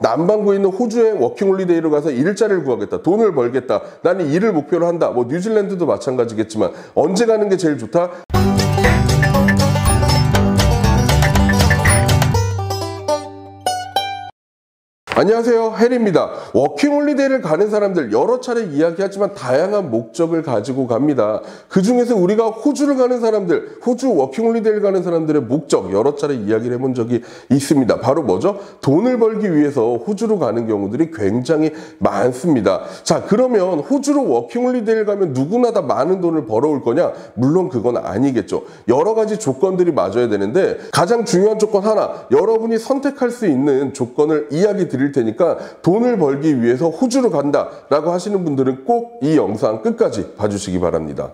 남반구에 있는 호주의 워킹홀리데이로 가서 일자리를 구하겠다, 돈을 벌겠다, 나는 일을 목표로 한다. 뭐 뉴질랜드도 마찬가지겠지만 언제 가는 게 제일 좋다? 안녕하세요, 해리입니다. 워킹홀리데이를 가는 사람들 여러 차례 이야기하지만 다양한 목적을 가지고 갑니다. 그 중에서 우리가 호주를 가는 사람들, 호주 워킹홀리데이를 가는 사람들의 목적 여러 차례 이야기를 해본 적이 있습니다. 바로 뭐죠? 돈을 벌기 위해서 호주로 가는 경우들이 굉장히 많습니다. 자, 그러면 호주로 워킹홀리데이를 가면 누구나 다 많은 돈을 벌어올 거냐? 물론 그건 아니겠죠. 여러 가지 조건들이 맞아야 되는데 가장 중요한 조건 하나, 여러분이 선택할 수 있는 조건을 이야기 드릴 테니까 돈을 벌기 위해서 호주로 간다 라고 하시는 분들은 꼭 이 영상 끝까지 봐주시기 바랍니다.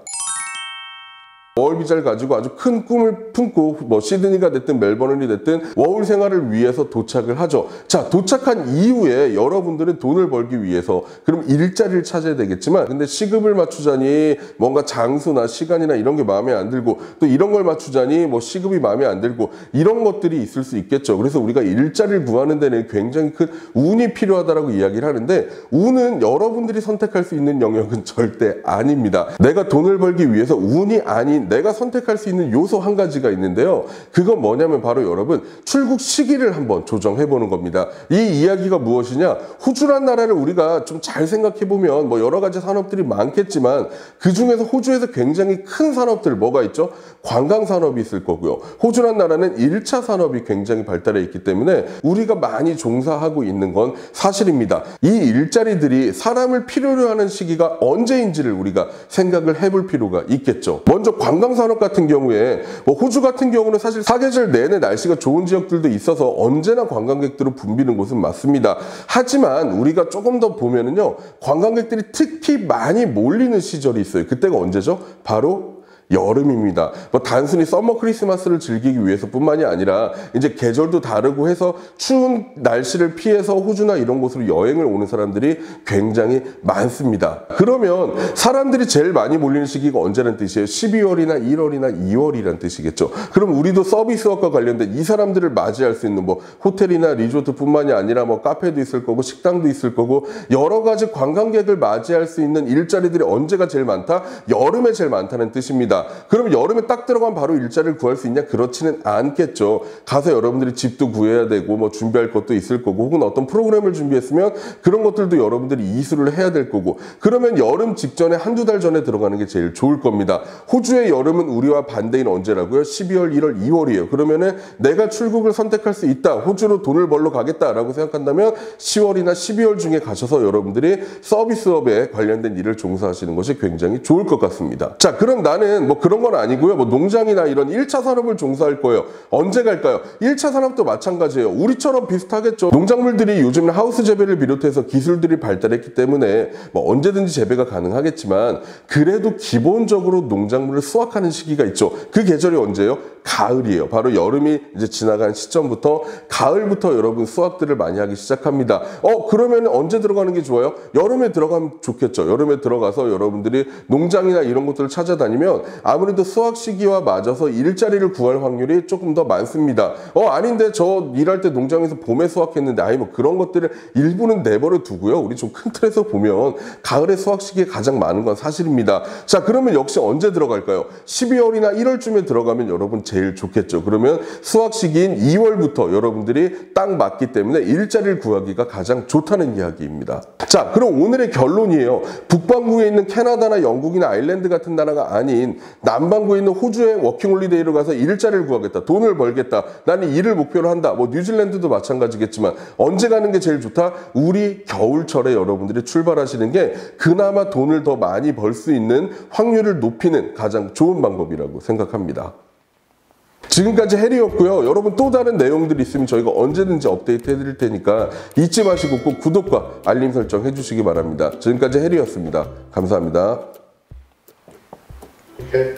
워홀비자를 가지고 아주 큰 꿈을 품고 뭐 시드니가 됐든 멜버른이 됐든 워홀 생활을 위해서 도착을 하죠. 자, 도착한 이후에 여러분들은 돈을 벌기 위해서 그럼 일자리를 찾아야 되겠지만, 근데 시급을 맞추자니 뭔가 장소나 시간이나 이런 게 마음에 안 들고, 또 이런 걸 맞추자니 뭐 시급이 마음에 안 들고, 이런 것들이 있을 수 있겠죠. 그래서 우리가 일자리를 구하는 데는 굉장히 큰 운이 필요하다라고 이야기를 하는데, 운은 여러분들이 선택할 수 있는 영역은 절대 아닙니다. 내가 돈을 벌기 위해서 운이 아닌 내가 선택할 수 있는 요소 한 가지가 있는데요. 그건 뭐냐면 바로 여러분, 출국 시기를 한번 조정해 보는 겁니다. 이 이야기가 무엇이냐? 호주란 나라를 우리가 좀 잘 생각해 보면 뭐 여러 가지 산업들이 많겠지만 그 중에서 호주에서 굉장히 큰 산업들 뭐가 있죠? 관광 산업이 있을 거고요. 호주란 나라는 1차 산업이 굉장히 발달해 있기 때문에 우리가 많이 종사하고 있는 건 사실입니다. 이 일자리들이 사람을 필요로 하는 시기가 언제인지를 우리가 생각을 해볼 필요가 있겠죠. 먼저 관광산업 같은 경우에 뭐 호주 같은 경우는 사실 사계절 내내 날씨가 좋은 지역들도 있어서 언제나 관광객들로 붐비는 곳은 맞습니다. 하지만 우리가 조금 더 보면은요, 관광객들이 특히 많이 몰리는 시절이 있어요. 그때가 언제죠? 바로 여름입니다. 뭐 단순히 서머 크리스마스를 즐기기 위해서뿐만이 아니라 이제 계절도 다르고 해서 추운 날씨를 피해서 호주나 이런 곳으로 여행을 오는 사람들이 굉장히 많습니다. 그러면 사람들이 제일 많이 몰리는 시기가 언제라는 뜻이에요? 12월이나 1월이나 2월이라는 뜻이겠죠. 그럼 우리도 서비스업과 관련된 이 사람들을 맞이할 수 있는 뭐 호텔이나 리조트뿐만이 아니라 뭐 카페도 있을 거고 식당도 있을 거고 여러 가지 관광객을 맞이할 수 있는 일자리들이 언제가 제일 많다? 여름에 제일 많다는 뜻입니다. 그럼 여름에 딱 들어가면 바로 일자리를 구할 수 있냐? 그렇지는 않겠죠. 가서 여러분들이 집도 구해야 되고 뭐 준비할 것도 있을 거고, 혹은 어떤 프로그램을 준비했으면 그런 것들도 여러분들이 이수를 해야 될 거고, 그러면 여름 직전에 한두 달 전에 들어가는 게 제일 좋을 겁니다. 호주의 여름은 우리와 반대인 언제라고요? 12월, 1월, 2월이에요. 그러면은 내가 출국을 선택할 수 있다, 호주로 돈을 벌러 가겠다라고 생각한다면 10월이나 12월 중에 가셔서 여러분들이 서비스업에 관련된 일을 종사하시는 것이 굉장히 좋을 것 같습니다. 자, 그럼 나는 뭐 그런 건 아니고요. 뭐 농장이나 이런 1차 산업을 종사할 거예요. 언제 갈까요? 1차 산업도 마찬가지예요. 우리처럼 비슷하겠죠. 농작물들이 요즘은 하우스 재배를 비롯해서 기술들이 발달했기 때문에 뭐 언제든지 재배가 가능하겠지만, 그래도 기본적으로 농작물을 수확하는 시기가 있죠. 그 계절이 언제예요? 가을이에요. 바로 여름이 이제 지나간 시점부터 가을부터 여러분 수확들을 많이 하기 시작합니다. 그러면 언제 들어가는 게 좋아요? 여름에 들어가면 좋겠죠. 여름에 들어가서 여러분들이 농장이나 이런 것들을 찾아다니면 아무래도 수확 시기와 맞아서 일자리를 구할 확률이 조금 더 많습니다. 아닌데 저 일할 때 농장에서 봄에 수확했는데, 아니 뭐 그런 것들을 일부는 내버려 두고요. 우리 좀 큰 틀에서 보면 가을에 수확 시기에 가장 많은 건 사실입니다. 자, 그러면 역시 언제 들어갈까요? 12월이나 1월쯤에 들어가면 여러분 제일 좋겠죠. 그러면 수확 시기인 2월부터 여러분들이 딱 맞기 때문에 일자리를 구하기가 가장 좋다는 이야기입니다. 자, 그럼 오늘의 결론이에요. 북반구에 있는 캐나다나 영국이나 아일랜드 같은 나라가 아닌 남반구에 있는 호주의 워킹홀리데이로 가서 일자리를 구하겠다, 돈을 벌겠다, 나는 일을 목표로 한다. 뭐 뉴질랜드도 마찬가지겠지만 언제 가는 게 제일 좋다? 우리 겨울철에 여러분들이 출발하시는 게 그나마 돈을 더 많이 벌 수 있는 확률을 높이는 가장 좋은 방법이라고 생각합니다. 지금까지 해리였고요. 여러분 또 다른 내용들이 있으면 저희가 언제든지 업데이트 해드릴 테니까 잊지 마시고 꼭 구독과 알림 설정 해주시기 바랍니다. 지금까지 해리였습니다. 감사합니다. Okay.